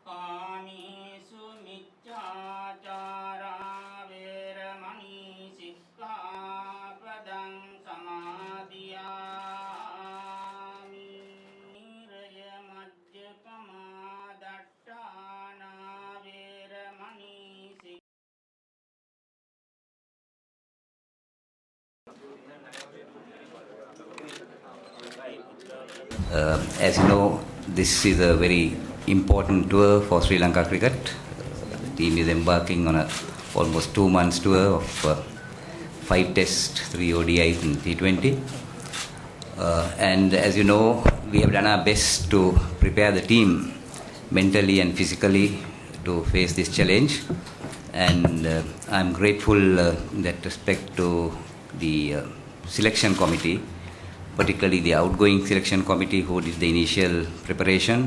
කාමේසු මිච්ඡාචාරා වේරමණී සික්ඛාපදං සමාදියාමි නිරය මජ්ජපමා දට්ඨානා වේරමණී As you know, this is a very important tour for Sri Lanka cricket. The team is embarking on a almost 2 months tour of 5 tests, 3 ODIs and T20. And as you know, we have done our best to prepare the team mentally and physically to face this challenge. And I'm grateful in that respect to the selection committee, particularly the outgoing selection committee who did the initial preparation,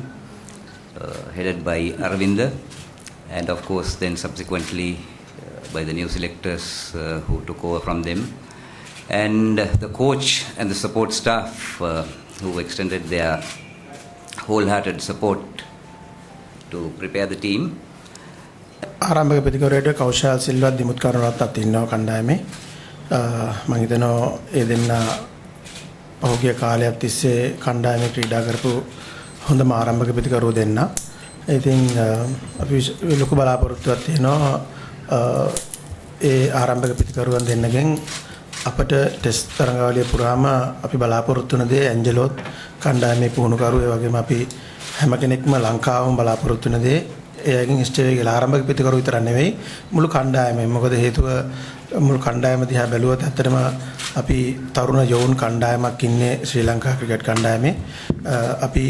headed by Aravinda, and of course then subsequently by the new selectors who took over from them, and the coach and the support staff who extended their wholehearted support to prepare the team. ආරම්භක පිටිකවරේට කෞශල් සිල්වා දිමුත් කරනවත් ඉන්නවා කණ්ඩායමේ මම හිතනවා ඒ දෙන්න පහුගිය කාලයක් තිස්සේ කණ්ඩායමේ ක්‍රීඩා කරපු හොඳම ආරම්භක පිටිකරුවෝ දෙන්න. ඉතින් අපි ලොකු බලාපොරොත්තුවක් තියෙනවා ඒ ආරම්භක පිටිකරුවන් දෙන්නගෙන් අපට ටෙස්ට් තරඟාවලිය පුරාම අපි බලාපොරොත්තු වෙන දේ ඇන්ජලෝත් කණ්ඩායමේ පුහුණුකරුවෝ ඒ වගේම අපි හැම කෙනෙක්ම ලංකාවම බලාපොරොත්තු වෙන දේ එයාගෙන් ඉස්ටේවේගේ ආරම්භක පිටිකරුවෝ විතර නෙවෙයි මුළු කණ්ඩායමෙම. මොකද හේතුව මුළු කණ්ඩායම දිහා බැලුවොත් ඇත්තටම අපි තරුණ යෝන් කණ්ඩායමක් ඉන්නේ ශ්‍රී ලංකා ක්‍රිකට් කණ්ඩායමේ. අපි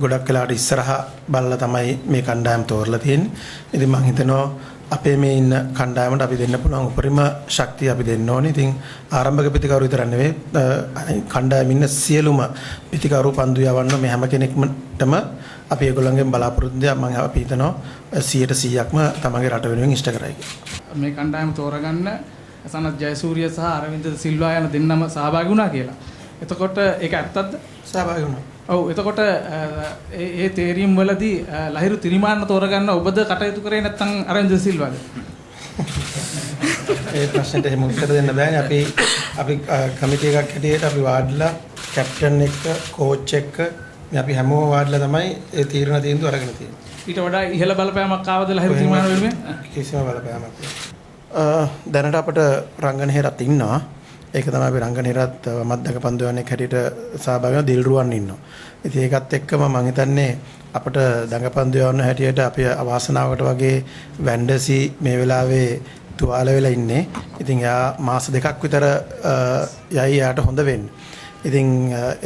ගොඩක් වෙලාවට ඉස්සරහා බලලා තමයි මේ කණ්ඩායම තෝරලා තියෙන්නේ. ඉතින් මම හිතනවා අපේ මේ ඉන්න කණ්ඩායමට අපි දෙන්න පුළුවන් උපරිම ශක්තිය අපි දෙන්න ඕනේ. ඉතින් ආරම්භක පිටිකරුවෝ විතර නෙවෙයි කණ්ඩායමේ ඉන්න සියලුම පිටිකරුවෝ පන්දු යවන්න මේ හැම කෙනෙක්ටම අපි ඒගොල්ලන්ගෙන් බලාපොරොත්තු දෙයක් මම අපි හිතනවා 100%ක්ම තමන්ගේ රට වෙනුවෙන් ඉෂ්ට කරයි කියලා. මේ කණ්ඩායම තෝරගන්න සනත් ජයසූරිය සහ අරවින්ද සිල්වා යන දෙන්නම සහභාගී වුණා කියලා. එතකොට ඒක ඇත්තද? සහභාගී වුණා. ඔව් එතකොට ඒ තේරීම් වලදී ලහිරු තිරිමාන්න තෝරගන්න ඔබද කටයුතු කරේ නැත්නම් අරවින්ද සිල්වාද? ඒ ප්‍රශ්නෙට එහෙම උත්තර දෙන්න බෑනේ. අපි කමිටු එකක් හැටියට අපි වාඩිලා කැප්ටන් එක්ක කෝච් එක්ක මේ අපි හැමෝම වාඩිලා තමයි ඒ තීන්දුව අරගෙන තියෙන්නේ. ඊට වඩා ඉහළ බලපෑමක් ආවද ලහිරු තිරිමාන්න වෙනුවෙන්? කිසිම බලපෑමක් නෑ. දැනට අපිට රංගන හේරත් ඉන්නවා. ඒක තමයි අපි රංගන හේරත් මද්දක පන්දුවන්නේ හැටියට සහභාගී වෙන දිල්රුවන් ඉන්නවා. ඉතින් ඒකත් එක්කම මම හිතන්නේ අපිට දඟපන්දු යවන්න හැටියට අපි අවාසනාවකට වගේ වැන්ඩසි මේ වෙලාවේ තුවාල වෙලා ඉන්නේ. ඉතින් එයා මාස 2ක් විතර යයි යාට හොඳ වෙන්නේ. ඉතින්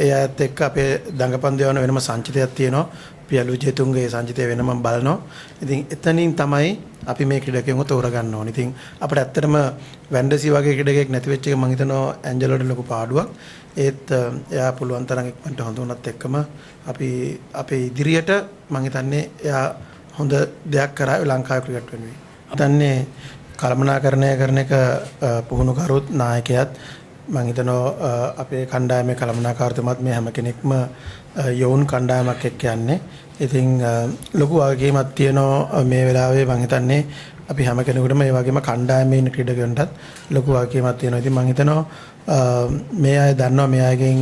එයාත් එක්ක අපේ දඟපන්දු යවන වෙනම සංචිතයක් තියෙනවා. පියලු ජෙතුන්ගේ සංචිතය වෙනම බලනවා. ඉතින් එතනින් තමයි අපි මේ ක්‍රීඩකයන්ව තෝරගන්න ඕනේ. ඉතින් අපිට ඇත්තටම වැන්ඩසි වගේ ක්‍රීඩකයෙක් නැති වෙච්ච එක මම හිතනවා ඇන්ජලෝට ලොකු පාඩුවක්. ඒත් එයා පුළුවන් තරම් ඉක්මනට හොඳ වුණත් එක්කම අපි අපේ ඉදිරියට මම හිතන්නේ එයා හොඳ දෙයක් කරා ලංකාවේ ක්‍රිකට් වෙනුවෙන්. හිතන්නේ කළමනාකරණය කරන එක පුහුණු කරුත් නායකයාත් මම හිතනවා අපේ කණ්ඩායමේ කළමනාකාරතුමත් මේ හැම කෙනෙක්ම යෝන් කණ්ඩායමක් එක්ක යන්නේ. ඉතින් ලොකු වගකීමක් තියෙනවා මේ වෙලාවේ මම හිතන්නේ අපි හැම කෙනෙකුටම මේ වගේම කණ්ඩායමේ ඉන්න ක්‍රීඩකයන්ටත් ලොකු වගකීමක් තියෙනවා. ඉතින් මම හිතනවා මේ අය දන්නවා මේ අයගෙන්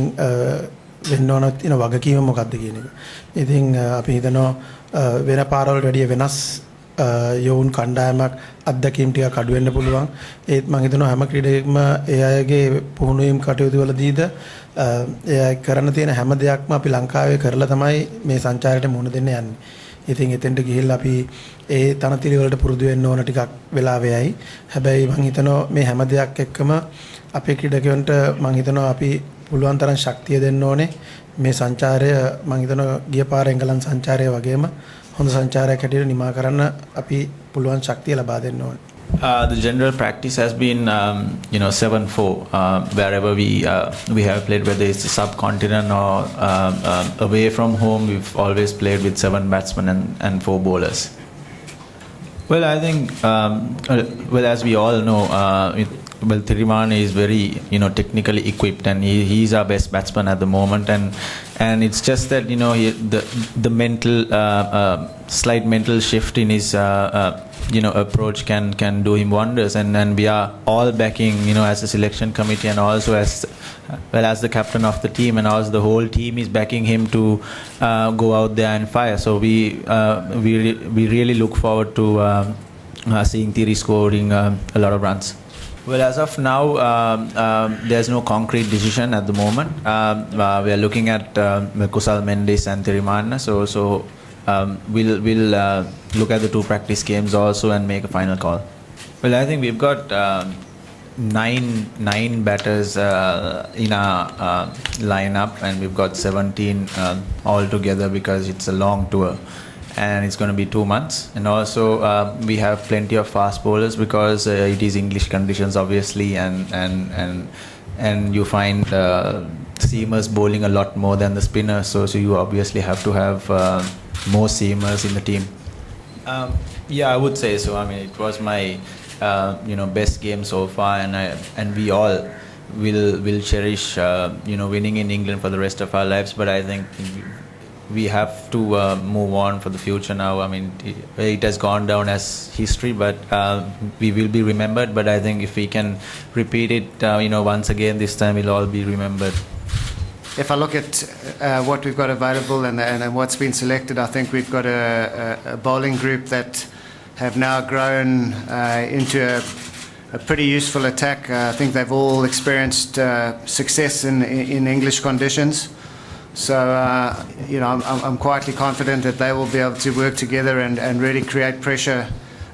වෙන්න ඕන තියෙන වගකීම මොකක්ද කියන එක. ඉතින් අපි හිතනවා වෙන පාරවලට වැඩිය වෙනස් යෝන් කණ්ඩායමක් අත්දැකීම් ටිකක් අඩු වෙන්න පුළුවන්. ඒත් මම හිතනවා හැම ක්‍රීඩකෙක්ම ඒ අයගේ පුහුණුවීම් කටයුතු වලදීද ඒ කරන්න තියෙන හැම දෙයක්ම අපි ලංකාවේ කරලා තමයි මේ සංචාරයට මුහුණ දෙන්න යන්නේ. ඉතින් එතෙන්ට ගිහිල්ලා අපි ඒ තනතිරි වලට පුරුදු වෙන්න ඕන ටිකක් වෙලා වෙයි. හැබැයි මම හිතනවා මේ හැම දෙයක් එක්කම අපේ ක්‍රීඩකයන්ට මම හිතනවා අපි පුළුවන් තරම් ශක්තිය දෙන්න ඕනේ. මේ සංචාරය මම හිතනවා ගිය පාර එංගලන්ත සංචාරය වගේම හොඳ සංචාරයක් හැටියට නිමා කරන්න අපි පුළුවන් ශක්තිය ලබා දෙන්න ඕනේ. The general practice has been, 7-4. Wherever we have played, whether it's the subcontinent or away from home, we've always played with 7 batsmen and 4 bowlers. Well, I think, as we all know, well, Thirimanne is very, technically equipped, and he's our best batsman at the moment, and it's just that, the mental, slight mental shift in his, approach can do him wonders, and we are all backing, as a selection committee, and also as the captain of the team, and also the whole team is backing him to go out there and fire. So we really look forward to seeing Thiri scoring a lot of runs. Well, as of now, there's no concrete decision at the moment. We are looking at Kusal Mendes and Thirimanne. So we'll look at the 2 practice games also and make a final call. Well, I think we've got nine batters in our lineup, and we've got 17 altogether because it's a long tour. And it's going to be 2 months, and also we have plenty of fast bowlers because it is English conditions, obviously, and you find seamers bowling a lot more than the spinners, so you obviously have to have more seamers in the team. I would say so. I mean, it was my best game so far, and we all will cherish winning in England for the rest of our lives, but I think we have to move on for the future now. I mean, it has gone down as history, but we will be remembered. But I think if we can repeat it, once again, this time we'll all be remembered. If I look at what we've got available and what's been selected, I think we've got a bowling group that have now grown into a pretty useful attack. I think they've all experienced success in English conditions. So, I'm quietly confident that they will be able to work together and really create pressure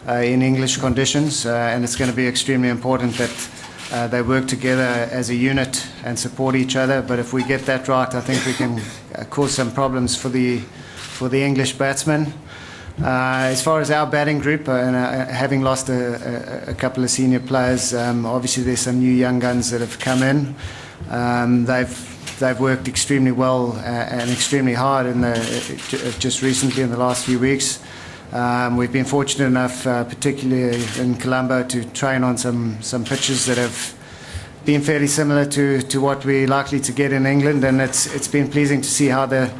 in English conditions. And it's going to be extremely important that they work together as a unit and support each other. But if we get that right, I think we can cause some problems for the English batsmen. As far as our batting group, having lost a couple of senior players, obviously there's some new young guns that have come in. They've worked extremely well and extremely hard just recently in the last few weeks. We've been fortunate enough, particularly in Colombo, to train on some pitches that have been fairly similar to what we're likely to get in England, and it's been pleasing to see how the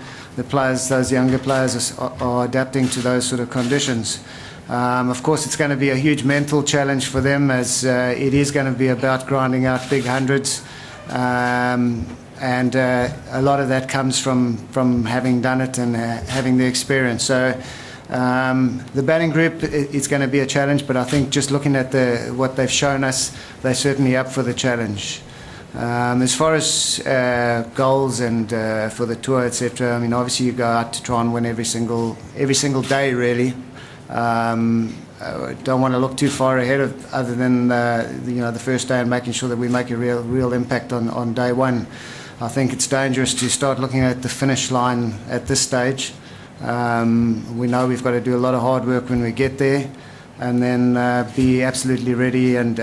players, those younger players, are adapting to those sort of conditions. Of course, it's going to be a huge mental challenge for them, as it is going to be about grinding out big hundreds. And a lot of that comes from having done it and having the experience. So the batting group, it's going to be a challenge, but I think just looking at what they've shown us, they're certainly up for the challenge. As far as goals and for the tour, etc., I mean, obviously you go out to try and win every single day, really. Don't want to look too far ahead of other than the first day, and making sure that we make a real impact on day one. I think it's dangerous to start looking at the finish line at this stage. We know we've got to do a lot of hard work when we get there, and then be absolutely ready and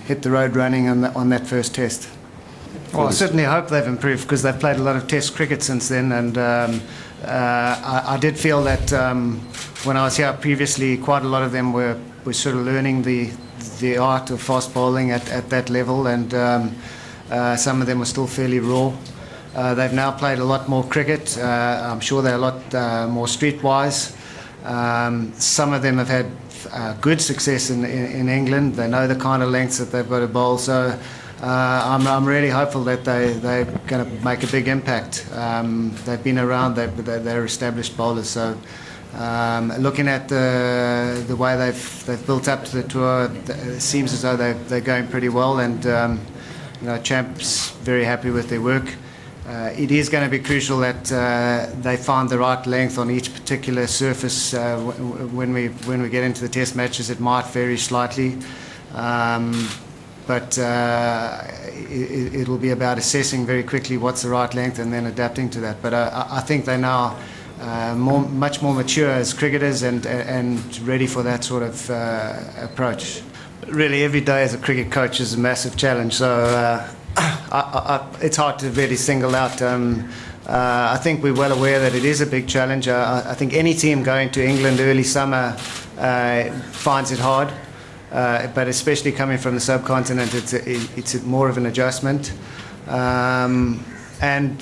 hit the road running on that first test. Well, I certainly hope they've improved, because they've played a lot of test cricket since then, and I did feel that when I was here previously, quite a lot of them were sort of learning the art of fast bowling at that level, and some of them were still fairly raw. They've now played a lot more cricket. I'm sure they're a lot more streetwise. Some of them have had good success in England. They know the kind of lengths that they've got to bowl. So I'm really hopeful that they're going to make a big impact. They've been around. They're established bowlers. So looking at the way they've built up to the tour, it seems as though they're going pretty well. And Champ's very happy with their work. It is going to be crucial that they find the right length on each particular surface. When we get into the test matches, it might vary slightly, but it'll be about assessing very quickly what's the right length and then adapting to that. But I think they're now much more mature as cricketers and ready for that sort of approach. Really, every day as a cricket coach is a massive challenge. So. It's hard to really single out. I think we're well aware that it is a big challenge. I think any team going to England early summer finds it hard. but especially coming from the subcontinent, it's more of an adjustment. And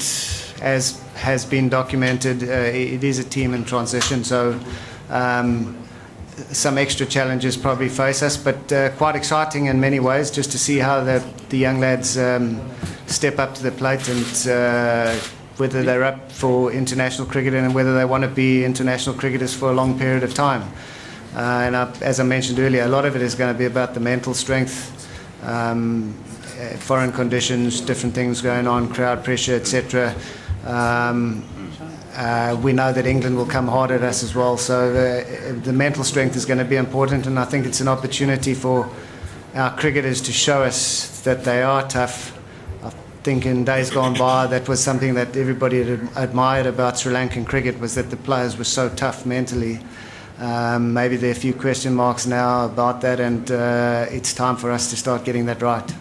as has been documented, it is a team in transition, so some extra challenges probably face us, but quite exciting in many ways just to see how the young lads step up to the plate and whether they're up for international cricket and whether they want to be international cricketers for a long period of time. As I mentioned earlier, a lot of it is going to be about the mental strength, foreign conditions, different things going on, crowd pressure, etc. We know that England will come hard at us as well, so the mental strength is going to be important, and I think it's an opportunity for our cricketers to show us that they are tough. I think in days gone by, that was something that everybody had admired about Sri Lankan cricket, was that the players were so tough mentally. Maybe there are a few question marks now about that, and it's time for us to start getting that right.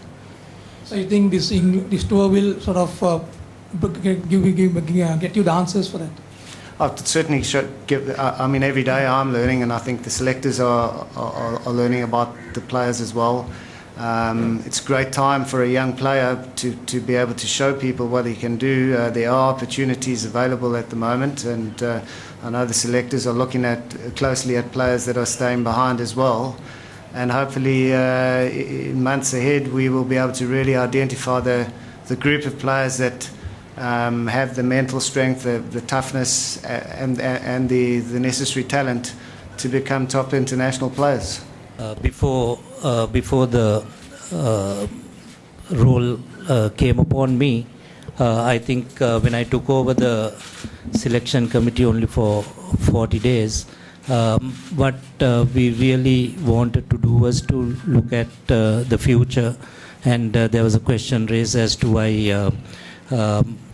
So you think this tour will sort of get you the answers for that? I certainly should give. I mean, every day I'm learning, and I think the selectors are learning about the players as well. It's a great time for a young player to be able to show people what he can do. There are opportunities available at the moment, and I know the selectors are looking closely at players that are staying behind as well. And hopefully, in months ahead, we will be able to really identify the group of players that have the mental strength, the toughness, and the necessary talent to become top international players. Before the role came upon me, I think when I took over the selection committee only for 40 days, what we really wanted to do was to look at the future, and there was a question raised as to why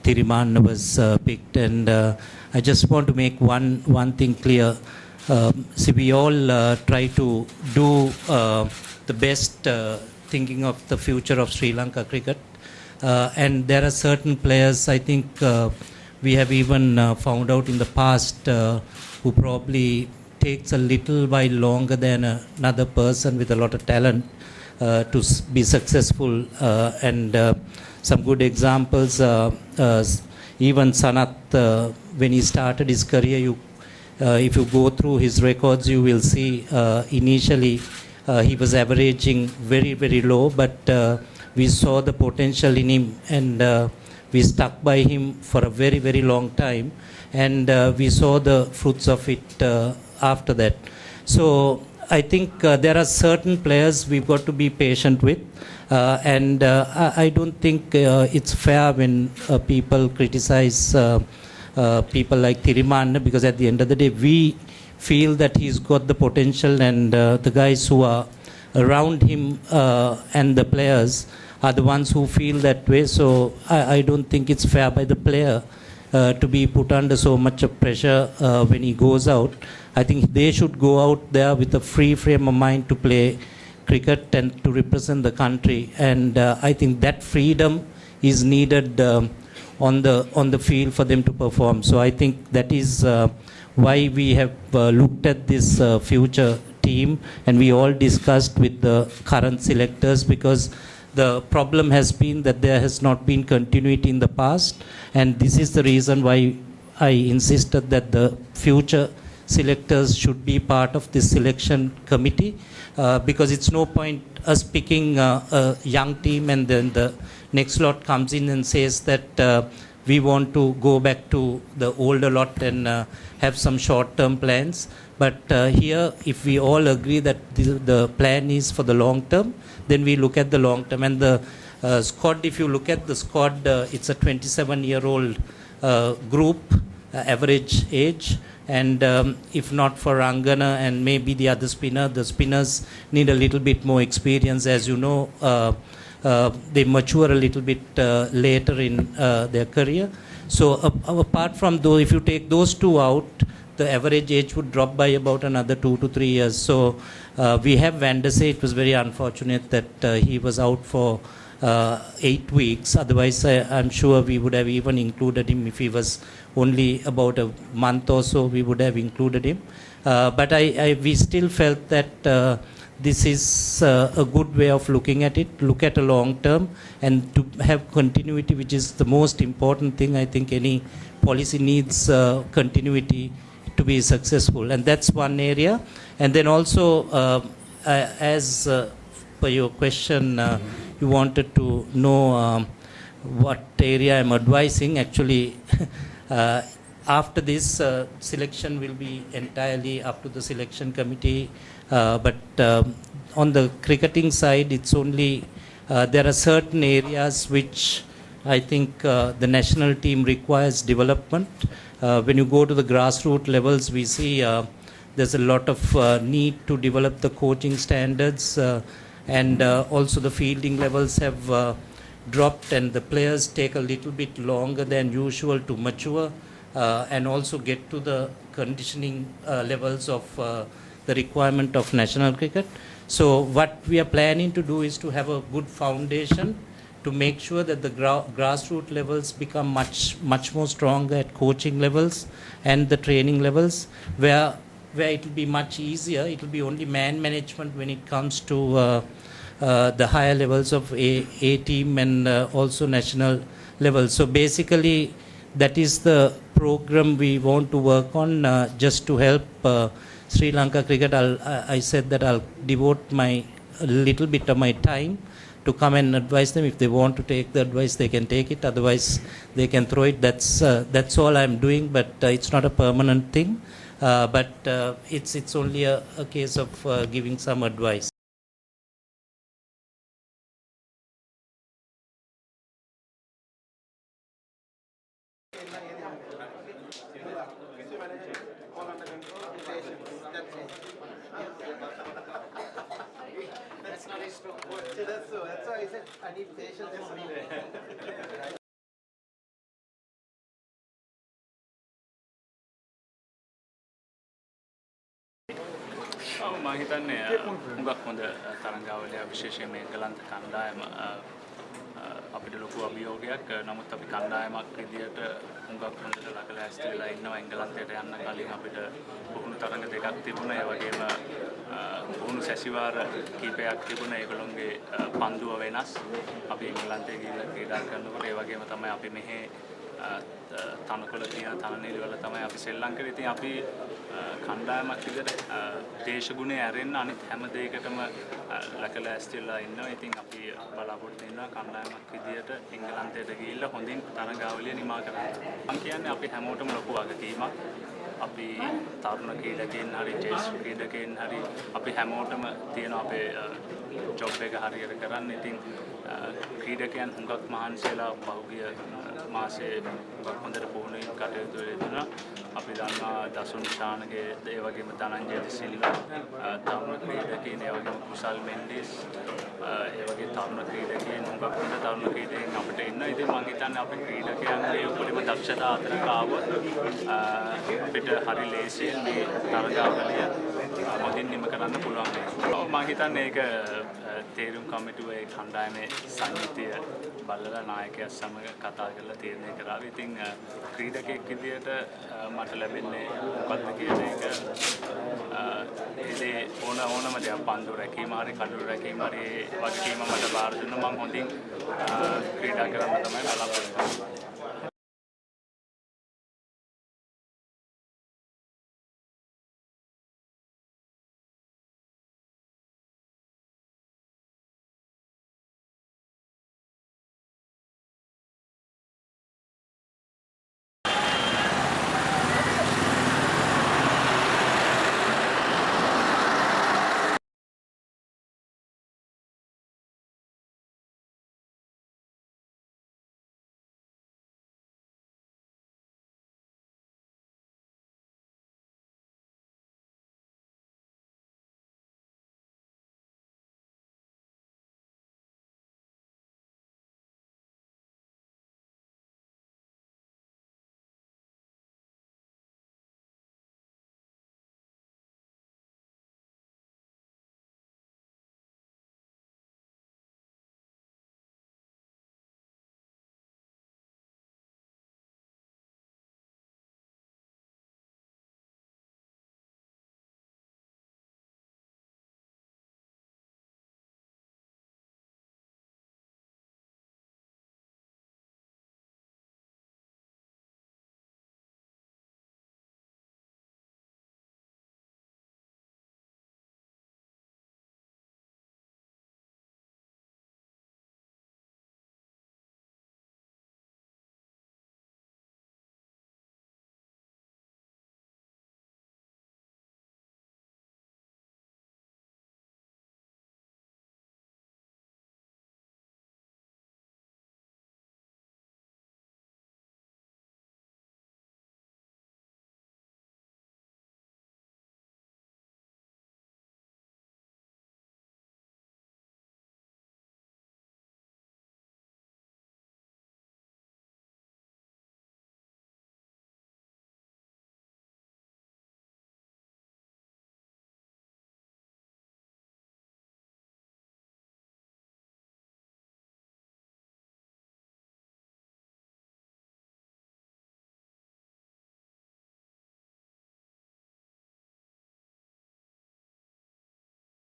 Thirimanne was picked, and I just want to make one thing clear. See, we all try to do the best thinking of the future of Sri Lanka cricket, and there are certain players, I think we have even found out in the past who probably takes a little while longer than another person with a lot of talent to be successful, and some good examples, even Sanath, when he started his career, if you go through his records, you will see initially he was averaging very, very low, but we saw the potential in him, and we stuck by him for a very, very long time, and we saw the fruits of it after that. So I think there are certain players we've got to be patient with, and I don't think it's fair when people criticize people like Thirimanne, because at the end of the day, we feel that he's got the potential, and the guys who are around him and the players are the ones who feel that way. So I don't think it's fair by the player to be put under so much of pressure when he goes out. I think they should go out there with a free frame of mind to play cricket and to represent the country, and I think that freedom is needed on the field for them to perform. So I think that is why we have looked at this future team, and we all discussed with the current selectors, because the problem has been that there has not been continuity in the past, and this is the reason why I insisted that the future selectors should be part of this selection committee, because it's no point us picking a young team and then the next lot comes in and says that we want to go back to the older lot and have some short-term plans. But here, if we all agree that the plan is for the long term, then we look at the long term. And the squad, if you look at the squad, it's a 27-year-old group, average age. And if not for Rangana and maybe the other spinner, the spinners need a little bit more experience. As you know, they mature a little bit later in their career. So apart from those, if you take those two out, the average age would drop by about another 2 to 3 years. So we have Van der Sey. It was very unfortunate that he was out for 8 weeks. Otherwise, I'm sure we would have even included him. If he was only about a month or so, we would have included him. But we still felt that this is a good way of looking at it. Look at a long term and to have continuity, which is the most important thing. I think any policy needs continuity to be successful, and that's one area. And then also, as per your question, you wanted to know what area I'm advising. Actually, after this, selection will be entirely up to the selection committee. But on the cricketing side, it's only there are certain areas which I think the national team requires development. When you go to the grassroots levels, we see there's a lot of need to develop the coaching standards, and also the fielding levels have dropped, and the players take a little bit longer than usual to mature and also get to the conditioning levels of the requirement of national cricket. So what we are planning to do is to have a good foundation to make sure that the grassroots levels become much more stronger at coaching levels and the training levels, where it will be much easier. It will be only man management when it comes to the higher levels of A team and also national levels. So basically, that is the program we want to work on, just to help Sri Lanka cricket. I said that I'll devote a little bit of my time to come and advise them. If they want to take the advice, they can take it. Otherwise, they can throw it. That's all I'm doing. But it's not a permanent thing. But it's only a case of giving some advice. That's why I said I need patience. මම හිතන්නේ හුඟක් හොඳ තරංගාවලිය විශේෂයෙන් මේ එංගලන්ත කණ්ඩායම අපිට ලොකු අභියෝගයක්. නමුත් අපි කණ්ඩායමක් විදියට හුඟක් හොඳට ලකලා ඇස්තිලා ඉන්නවා. එංගලන්තයට යන්න කලින් අපිට පුහුණු තරඟ දෙකක් තිබුණා. ඒ වගේම පුහුණු සැසිවාර කීපයක් තිබුණා. ඒගොල්ලොන්ගේ පන්දුව වෙනස්. අපි එංගලන්තයේ ගිහිල්ලා ක්‍රීඩා කරනකොට ඒ වගේම තමයි අපි මෙහි තනකොළ තියෙන තනනිලි වල තමයි අපි සෙල්ලම් කරේ. ඉතින් අපි කණ්ඩායමක් විදිහට දේශගුණය ඇරෙන්න අනිත් හැම දෙයකටම ලකලා ඇස්තිලා ඉන්නවා. ඉතින් අපි බලාපොරොත්තු වෙනවා කණ්ඩායමක් විදිහට එංගලන්තයට ගිහිල්ලා හොඳින් තරඟාවලිය නිමා කරන්න. මම කියන්නේ අපි හැමෝටම ලොකු වගකීමක්. අපි තරුණ ක්‍රීඩකයන් හරි ජේෂ්ඨ ක්‍රීඩකයන් හරි අපි හැමෝටම තියෙන අපේ ජොබ් එක හරියට කරන්න. ඉතින් ක්‍රීඩකයන් හුඟක් මහන්සියලා පහුගිය මාසේ හොඳට පුහුණුවෙන් කටයුතු වෙනවා. අපි දන්නවා දසුන් ශානගේ ඒ වගේම ධනංජය සිල්වා තරුණ ක්‍රීඩකයන්, ඒ වගේම කුසල් මෙන්ඩිස් ඒ වගේ තරුණ ක්‍රීඩකයන් හුඟක් හොඳ තරුණ ක්‍රීඩකයන් අපිට ඉන්නවා. ඉතින් මම හිතන්නේ අපේ ක්‍රීඩකයන්ගේ උපරිම දක්ෂතා අතරට ආවොත් අපිට හරි ලේසියෙන් මේ තරගාවලිය මොදින් නිම කරන්න පුළුවන් වෙනවා. මම හිතන්නේ ඒක තේරුම් කමිටුවේ කණ්ඩායමේ සංයුතිය බලලා නායකයා සමග කතා කරලා තීරණය කරා. ඉතින් ක්‍රීඩකයෙක් විදියට මට ලැබෙන්නේ මොකක්ද කියන එක ඒ ඕනම දෙයක් පන්දු රැකීම හරි කඩුව රැකීම හරි වගකීම මට බාර දුන්නා. මම හොඳින් ක්‍රීඩා කරන්න තමයි බලාපොරොත්තු